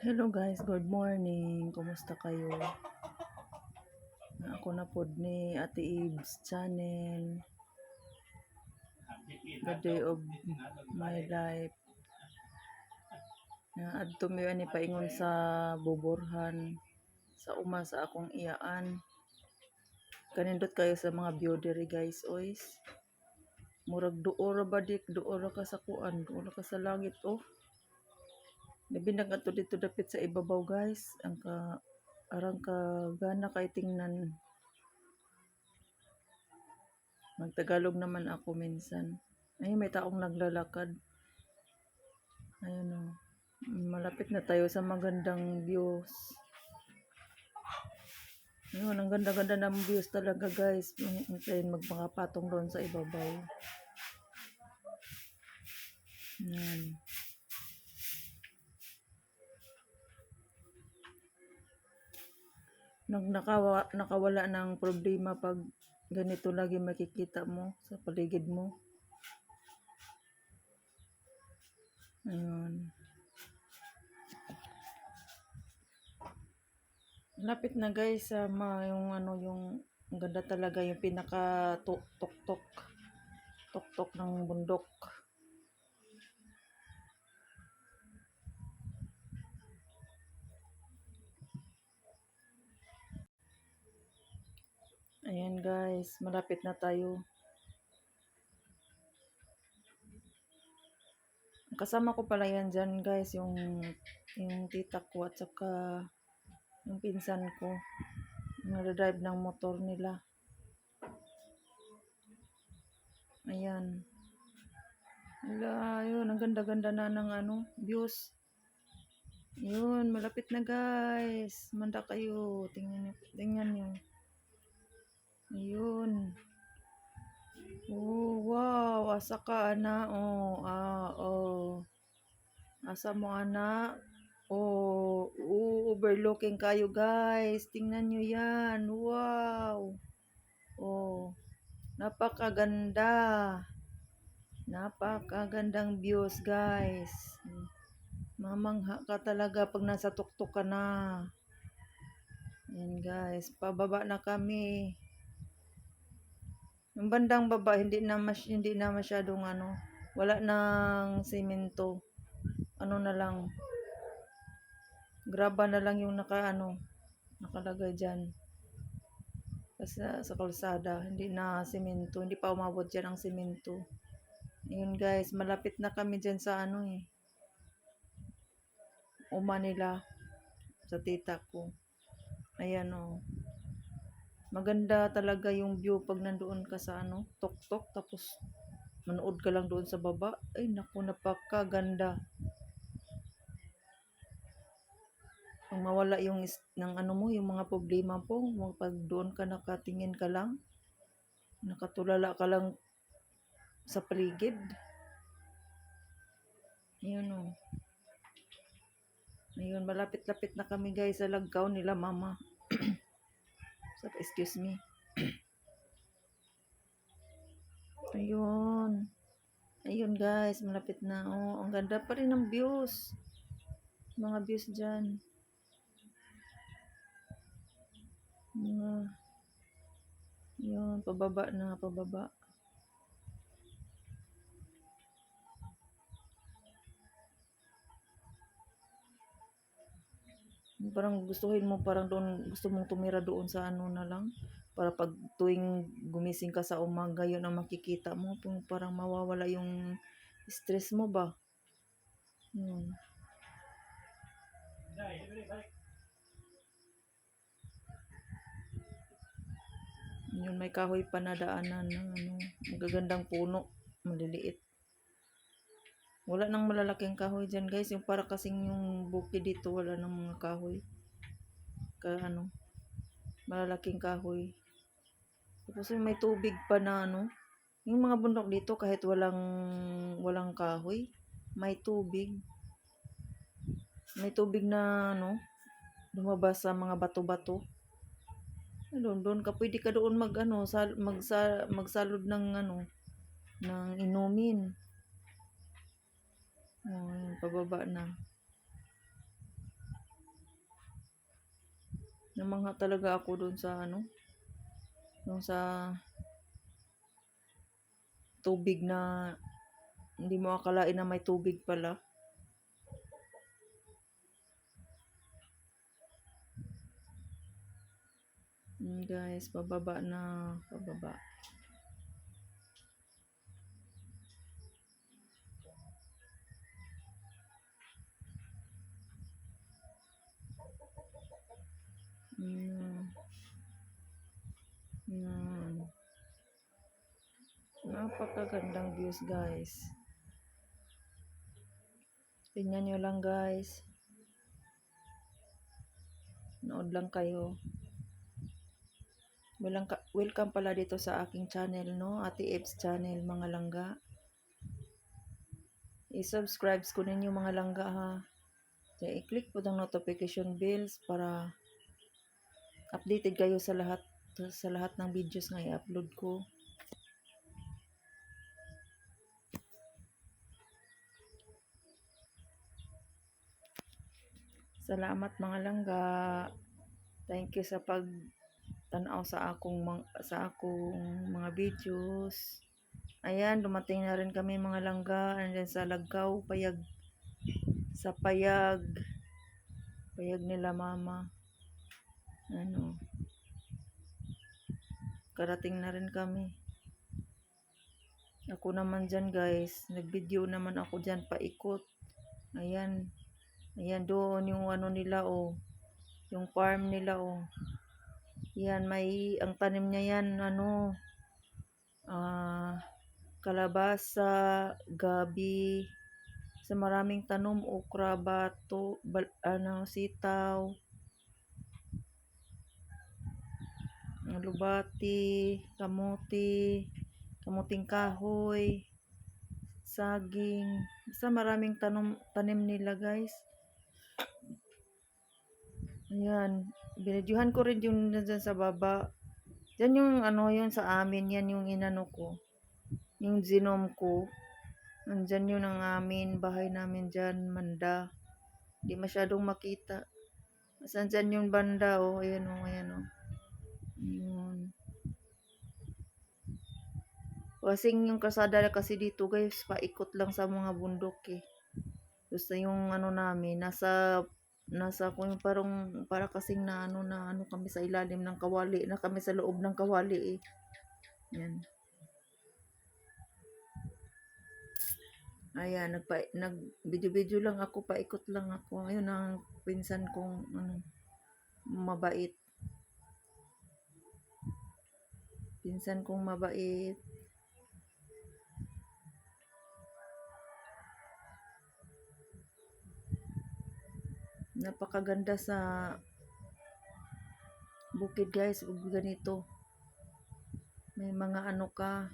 Hello guys, good morning. Kumusta kayo? Ako na pod ni Ate Ibs channel. The day of my life. Adto mi ani paingon sa Buborhan sa uma sa akong iyaan. Kanindot kayo sa mga view diri guys, oys. Murag duor ba dik, duor ka sa kuan, duor ka sa langit oh. Labi na kadto dito dapit sa ibabaw guys. Ang arang ka gana kay tingnan. Magtagalog naman ako minsan. Ay, may taong naglalakad. Ayun o. Malapit na tayo sa magandang views. Ayun, ang ganda-ganda ng views talaga guys. Hintayin magpakapatong doon sa ibabaw. Yan. Nakawala ng problema pag ganito lagi makikita mo sa paligid mo. Ayun. Lapit na guys sa yung ano yung ang ganda talaga yung pinaka tuktok ng bundok. Ayan guys, malapit na tayo. Kasama ko pala yan dyan guys, yung tita ko at saka yung pinsan ko. Nagdadrive ng motor nila. Ayan. Wala, yun, ang ganda-ganda na ng views. Yun, malapit na guys. Manda kayo. Tingnan nyo. Ayun. Oh, wow. Asa ka, ana. Oh. Asa mo, ana. Oh, overlooking kayo guys. Tingnan nyo yan. Wow. Oh, napakaganda. Napakagandang views guys. Mamangha ka talaga pag nasa tuktok ka na. Ayan guys, pababa na kami. Yung bandang baba hindi na masyadong wala nang semento. Ano na lang. Graba na lang yung nakalagay diyan. Kasi sa kalsada, hindi na semento, hindi pa umabot diyan ang semento. Ayun guys, malapit na kami diyan sa uma nila sa tita ko. Ayan oh. Maganda talaga yung view pag nandoon ka sa tuktok tapos manood ka lang doon sa baba. Ay naku, napakaganda. Kung mawala yung yung mga problema po, pag doon ka nakatingin ka lang, nakatulala ka lang sa paligid. Ayun oh. Ayun, malapit-lapit na kami guys sa lagkaw nila mama. So, excuse me. Ayun. Ayun guys, malapit na. Oh, ang ganda pa rin ng views. Mga views dyan. Yun, pababa na, pababa. Parang gustuhin mo, parang doon, gusto mong tumira doon sa na lang. Para pag tuwing gumising ka sa umaga, yun ang makikita mo. Parang mawawala yung stress mo ba? Yun. Yun, may kahoy pa na daanan ng magagandang puno, maliliit. Wala nang malalaking kahoy dyan guys, yung para kasing yung bukid dito, wala nang mga kahoy. Malalaking kahoy. Tapos may tubig pa na yung mga bundok dito kahit walang kahoy, may tubig. May tubig na lumabas sa mga bato-bato. Doon ka pwede ka doon magsalod ng ng inumin. Oh, pababa na. Namangha talaga ako doon sa ano, yung sa tubig na hindi mo akalain na may tubig pala. Guys, pababa na, pababa. Yan. Napakagandang views guys. Tingnan nyo lang guys. Nood lang kayo. Welcome pala dito sa aking channel, no? Ate Ebs channel, mga langga. I-subscribe ko ninyo mga langga ha. Kaya i-click po ang notification bells para updated kayo sa lahat ng videos na i-upload ko. Salamat mga langga. Thank you sa pagtanaw sa akong mga videos. Ayan, dumating na rin kami mga langga. Andyan sa Lagaw, payag nila mama. Ano, karating na rin kami. Ako naman dyan guys, nag-video naman ako dyan paikot. Ayan, ayan doon yung ano nila oh, yung farm nila oh. Yan, ang tanim niya yan, ano, kalabasa, gabi, sa maraming tanom, okra, bato, sitaw, lubati, kamuting kahoy, saging, sa maraming tanim nila guys. Ayan, binidyohan ko rin yung dyan sa baba. Yan yung ano yun sa amin, yan yung inano ko, yung zinom ko. Nandyan yun ang amin, bahay namin dyan, Manda. Hindi masyadong makita. Saan dyan yung banda oh, ayan oh, ayan oh. Yun. Kasing yung kasada kasi dito guys, paikot lang sa mga bundok eh. Basta yung ano namin, nasa kung para kasing na ano kami sa ilalim ng kawali, na kami sa loob ng kawali eh. Yan. Ayan, nag-video lang ako, paikot lang ako. Ayun ang pinsan kong mabait. Pinsan kong mabait. Napakaganda sa bukid guys, ganito. May mga ano ka.